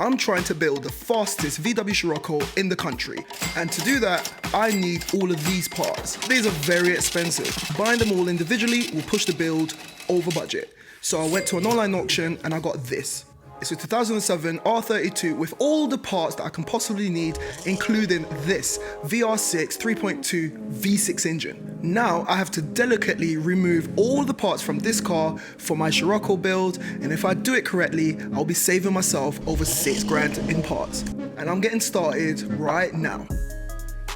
I'm trying to build the fastest VW Scirocco in the country. And to do that, I need all of these parts. These are very expensive. Buying them all individually will push the build over budget. So I went to an online auction and I got this. It's a 2007 R32 with all the parts that I can possibly need, including this VR6 3.2 V6 engine. Now I have to delicately remove all the parts from this car for my Scirocco build, and if I do it correctly, I'll be saving myself over 6 grand in parts. And I'm getting started right now.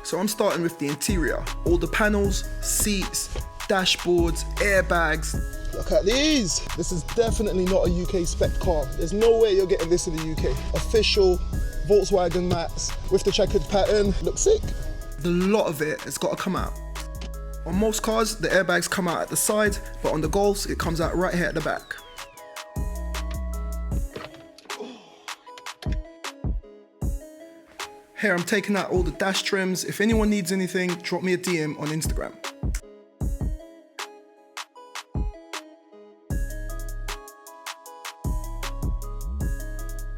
So I'm starting with the interior, all the panels, seats, dashboards, airbags. Look at these. This is definitely not a UK spec car. There's no way you're getting this in the UK. Official Volkswagen mats with the checkered pattern. Looks sick. The lot of it has got to come out. On most cars, the airbags come out at the side, but on the Golfs, it comes out right here at the back. Here I'm taking out all the dash trims. If anyone needs anything, drop me a DM on Instagram.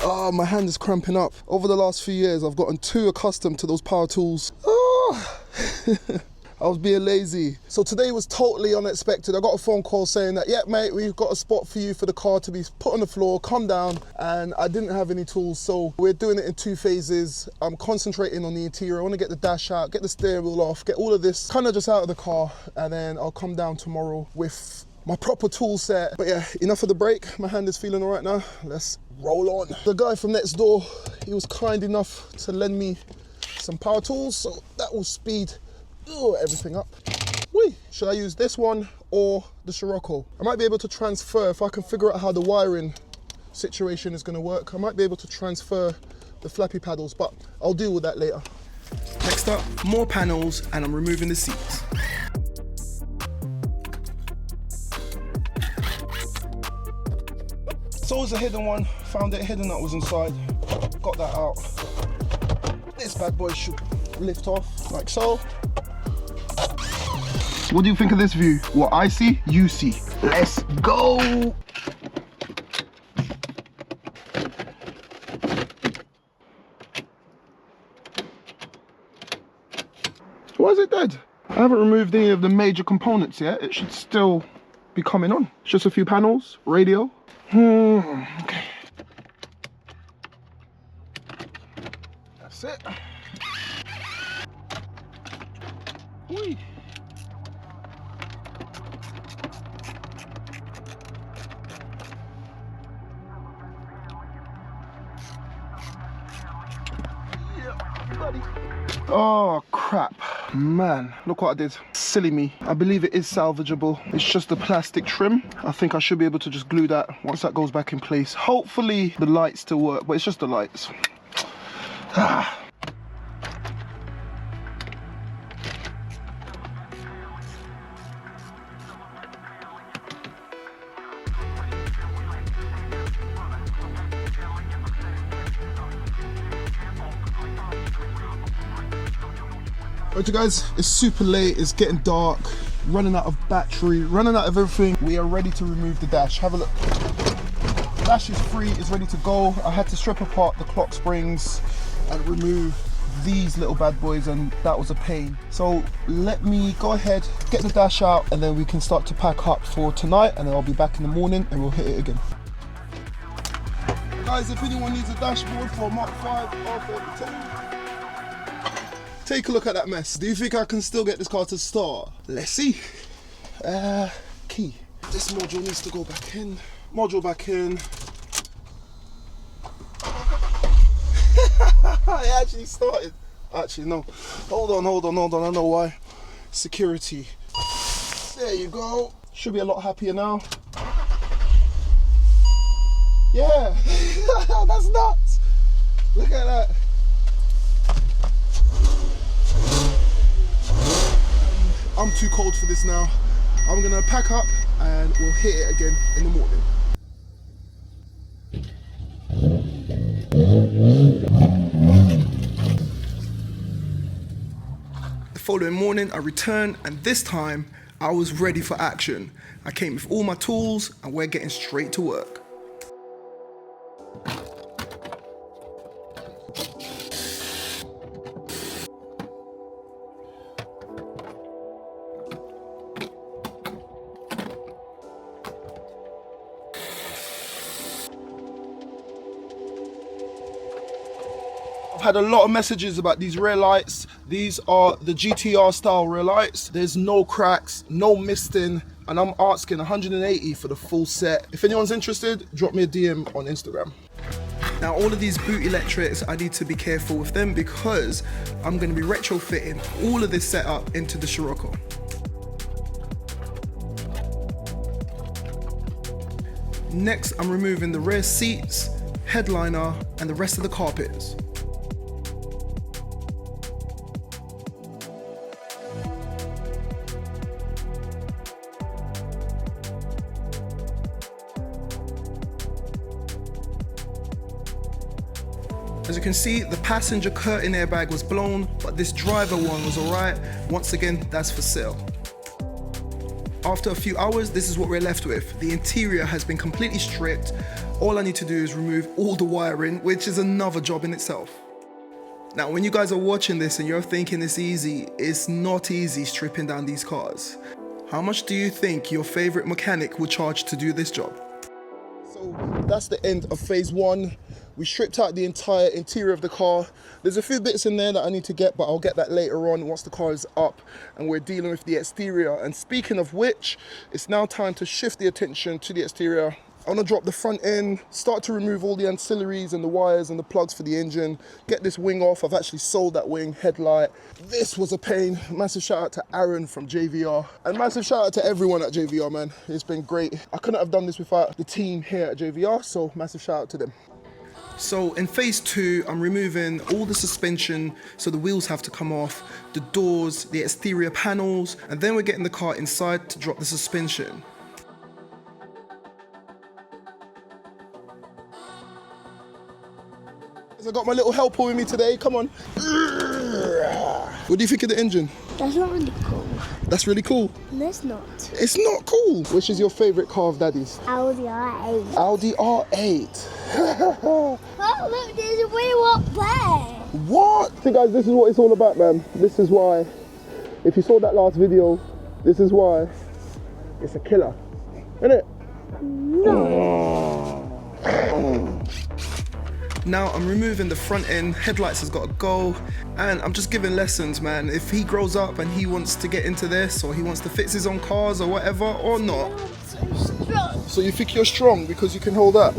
Oh, my hand is cramping up. Over the last few years, I've gotten too accustomed to those power tools. Oh. I was being lazy. So today was totally unexpected. I got a phone call saying that, yeah, mate, we've got a spot for you for the car to be put on the floor, come down. And I didn't have any tools, so we're doing it in 2 phases. I'm concentrating on the interior. I want to get the dash out, get the steering wheel off, get all of this kind of just out of the car, and then I'll come down tomorrow with my proper tool set. But yeah, enough of the break. My hand is feeling all right now. Let's roll on. The guy from next door, he was kind enough to lend me some power tools, so that will speed everything up. Whee! Should I use this one or the Scirocco? I might be able to transfer, if I can figure out how the wiring situation is going to work, I might be able to transfer the flappy paddles, but I'll deal with that later. Next up, more panels, and I'm removing the seats. It's always a hidden one. Found it hidden that was inside. Got that out. This bad boy should lift off like so. What do you think of this view? What I see, you see. Let's go! Why is it dead? I haven't removed any of the major components yet. It should still be coming on. It's just a few panels, radio. Okay. That's it. Whee. Yeah, buddy. Oh crap. Man, look what I did. Silly me. I believe it is salvageable. It's just the plastic trim. I think I should be able to just glue that once that goes back in place. Hopefully the lights still work, but it's just the lights. Right, you guys, it's super late, it's getting dark, running out of battery, running out of everything. We are ready to remove the dash. Have a look. Dash is free, it's ready to go. I had to strip apart the clock springs and remove these little bad boys, and that was a pain. So let me go ahead, get the dash out, and then we can start to pack up for tonight, and then I'll be back in the morning and we'll hit it again. Guys, if anyone needs a dashboard for Mark 5 R32, take a look at that mess. Do you think I can still get this car to start? Let's see. Key. This module needs to go back in. Module back in. It actually started. Actually, no. Hold on. I know why. Security. There you go. Should be a lot happier now. Yeah. That's nuts. Look at that. I'm too cold for this now. I'm gonna pack up and we'll hit it again in the morning. The following morning I returned, and this time I was ready for action. I came with all my tools and we're getting straight to work. I've had a lot of messages about these rear lights. These are the GTR style rear lights. There's no cracks, no misting, and I'm asking 180 for the full set. If anyone's interested, drop me a DM on Instagram. Now all of these boot electrics, I need to be careful with them because I'm going to be retrofitting all of this setup into the Scirocco. Next, I'm removing the rear seats, headliner, and the rest of the carpets. As you can see, the passenger curtain airbag was blown, but this driver one was alright. Once again, that's for sale. After a few hours, this is what we're left with. The interior has been completely stripped. All I need to do is remove all the wiring, which is another job in itself. Now, when you guys are watching this and you're thinking it's easy, it's not easy stripping down these cars. How much do you think your favorite mechanic will charge to do this job? So that's the end of phase one. We stripped out the entire interior of the car. There's a few bits in there that I need to get, but I'll get that later on once the car is up and we're dealing with the exterior. And speaking of which, it's now time to shift the attention to the exterior. I want to drop the front end, start to remove all the ancillaries and the wires and the plugs for the engine, get this wing off. I've actually sold that wing, headlight. This was a pain. Massive shout out to Aaron from JVR, and massive shout out to everyone at JVR, man. It's been great. I couldn't have done this without the team here at JVR, so massive shout out to them. So in phase two, I'm removing all the suspension, so the wheels have to come off, the doors, the exterior panels, and then we're getting the car inside to drop the suspension. I got my little helper with me today, come on. What do you think of the engine? That's not really cool. That's really cool. No, it's not. It's not cool. Which is your favorite car of Daddy's? Audi R8. Audi R8. Oh, look, there's a wheel up there. What? So guys, this is what it's all about, man. This is why, if you saw that last video, this is why it's a killer, isn't it? No. Now I'm removing the front end, headlights has got to go, and I'm just giving lessons, man. If he grows up and he wants to get into this, or he wants to fix his own cars or whatever, or not. I'm so strong. So you think you're strong because you can hold that?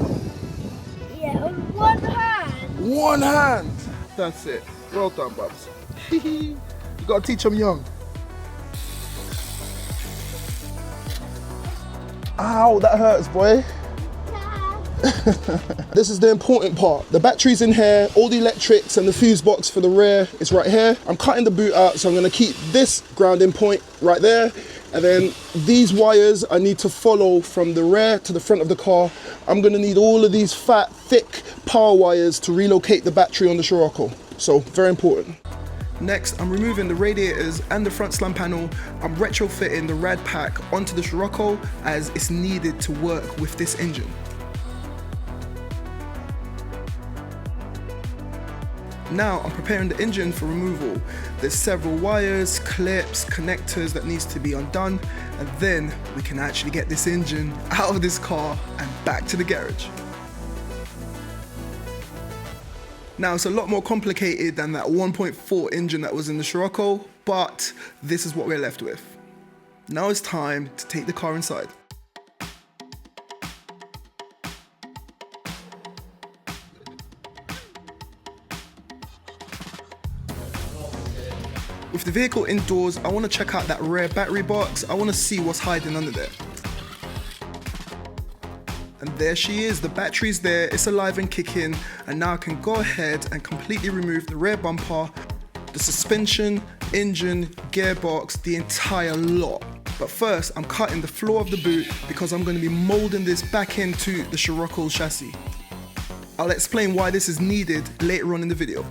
Yeah, on one hand. One hand. That's it. Well done, Babs. You gotta teach them young. Ow, that hurts, boy. This is the important part. The battery's in here, all the electrics and the fuse box for the rear is right here. I'm cutting the boot out, so I'm gonna keep this grounding point right there. And then these wires I need to follow from the rear to the front of the car. I'm gonna need all of these fat, thick power wires to relocate the battery on the Scirocco. So, very important. Next, I'm removing the radiators and the front slam panel. I'm retrofitting the rad pack onto the Scirocco as it's needed to work with this engine. Now I'm preparing the engine for removal. There's several wires, clips, connectors that needs to be undone, and then we can actually get this engine out of this car and back to the garage. Now it's a lot more complicated than that 1.4 engine that was in the Scirocco, but this is what we're left with. Now it's time to take the car inside. With the vehicle indoors, I want to check out that rear battery box. I want to see what's hiding under there. And there she is, the battery's there, it's alive and kicking, and now I can go ahead and completely remove the rear bumper, the suspension, engine, gearbox, the entire lot. But first, I'm cutting the floor of the boot because I'm going to be molding this back into the Scirocco chassis. I'll explain why this is needed later on in the video.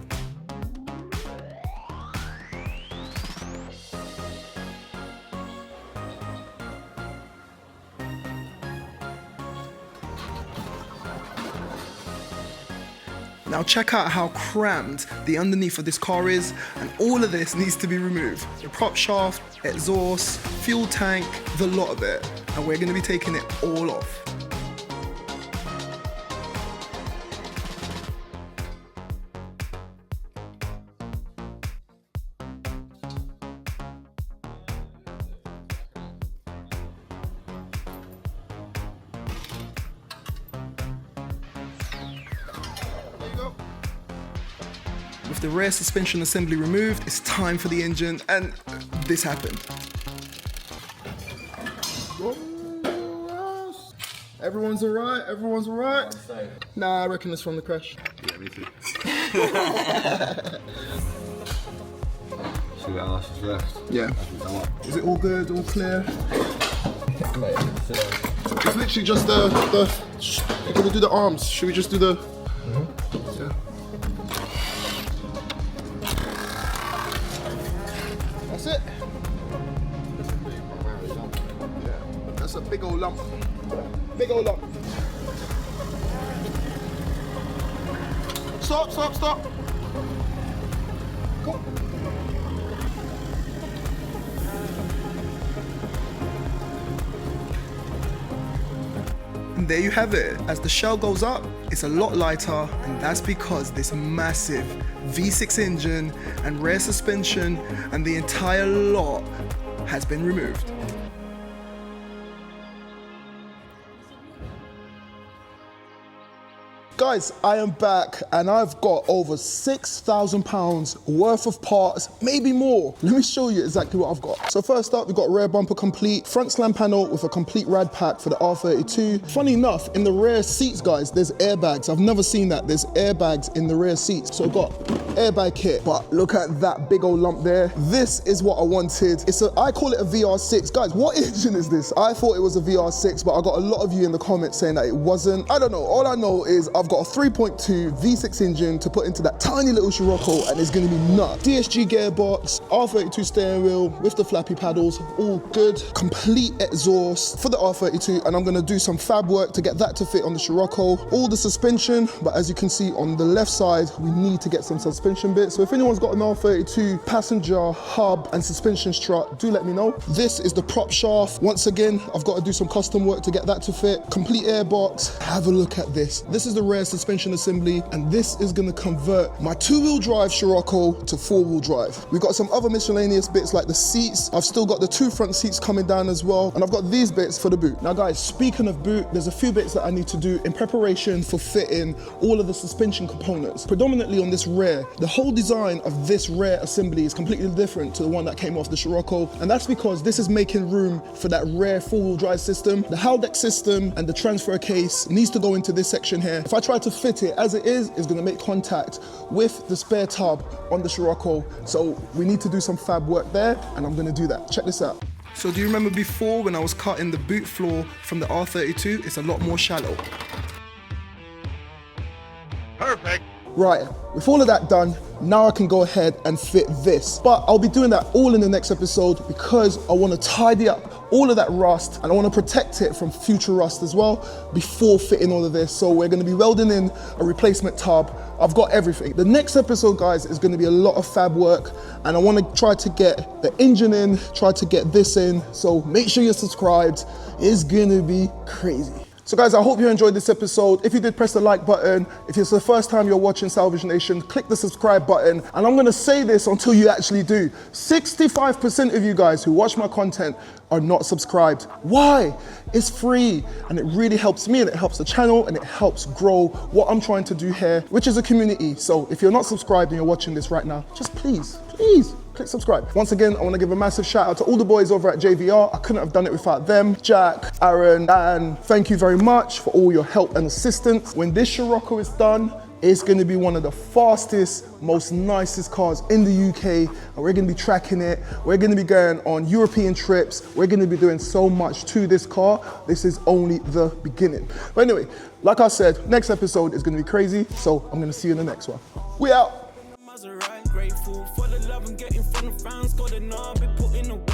Now check out how crammed the underneath of this car is, and all of this needs to be removed. The prop shaft, exhaust, fuel tank, the lot of it. And we're going to be taking it all off. With the rear suspension assembly removed, it's time for the engine, and this happened. Everyone's alright, everyone's alright. Nah, I reckon it's from the crash. Yeah, me too. See what else is left. Yeah. Is it all good, all clear? It's literally just we're gonna do the arms. Should we just do the... Yeah. That's it. Yeah. That's a big old lump. Big old lump. Stop, stop, stop. Cool. And there you have it. As the shell goes up, it's a lot lighter, and that's because this massive V6 engine and rear suspension and the entire lot has been removed. Guys, I am back and I've got over £6,000 worth of parts, maybe more. Let me show you exactly what I've got. So first up, we've got rear bumper complete, front slam panel with a complete rad pack for the R32. Funny enough, in the rear seats, guys, there's airbags. I've never seen that. There's airbags in the rear seats. So I've got airbag kit, but look at that big old lump there. This is what I wanted. I call it a VR6. Guys, what engine is this? I thought it was a VR6, but I got a lot of you in the comments saying that it wasn't. I don't know. All I know is I've got a 3.2 V6 engine to put into that tiny little Scirocco, and it's gonna be nuts. DSG gearbox, R32 steering wheel with the flappy paddles, all good. Complete exhaust for the R32, and I'm gonna do some fab work to get that to fit on the Scirocco. All the suspension, but as you can see on the left side, we need to get some suspension bits. So if anyone's got an R32 passenger hub and suspension strut, do let me know. This is the prop shaft. Once again, I've got to do some custom work to get that to fit. Complete airbox. Have a look at this. This is the rear suspension assembly, and this is going to convert my two-wheel drive Scirocco to four-wheel drive. We've got some other miscellaneous bits like the seats. I've still got the two front seats coming down as well, and I've got these bits for the boot. Now guys, speaking of boot, there's a few bits that I need to do in preparation for fitting all of the suspension components, predominantly on this rear. The whole design of this rear assembly is completely different to the one that came off the Scirocco, and that's because this is making room for that rear four-wheel drive system. The Haldex system and the transfer case needs to go into this section here. If I try to fit it as it is, it's going to make contact with the spare tub on the Scirocco, so we need to do some fab work there, and I'm going to do that. Check this out. So do you remember before when I was cutting the boot floor from the R32? It's a lot more shallow. Perfect. Right, with all of that done, now I can go ahead and fit this. But I'll be doing that all in the next episode because I want to tidy up all of that rust and I want to protect it from future rust as well before fitting all of this. So we're going to be welding in a replacement tub. I've got everything. The next episode, guys, is going to be a lot of fab work, and I want to try to get the engine in, try to get this in. So make sure you're subscribed. It's going to be crazy. So guys, I hope you enjoyed this episode. If you did, press the like button. If it's the first time you're watching Salvage Nation, click the subscribe button. And I'm gonna say this until you actually do. 65% of you guys who watch my content are not subscribed. Why? It's free, and it really helps me, and it helps the channel, and it helps grow what I'm trying to do here, which is a community. So if you're not subscribed and you're watching this right now, just please click subscribe. Once again, I want to give a massive shout out to all the boys over at JVR. I couldn't have done it without them. Jack, Aaron, Dan, thank you very much for all your help and assistance. When this Scirocco is done, it's going to be one of the fastest, most nicest cars in the UK, and we're going to be tracking it. We're going to be going on European trips. We're going to be doing so much to this car. This is only the beginning. But anyway, like I said, next episode is going to be crazy, so I'm going to see you in the next one. We out. Grateful for the love I'm getting from the fans, got enough, been putting away.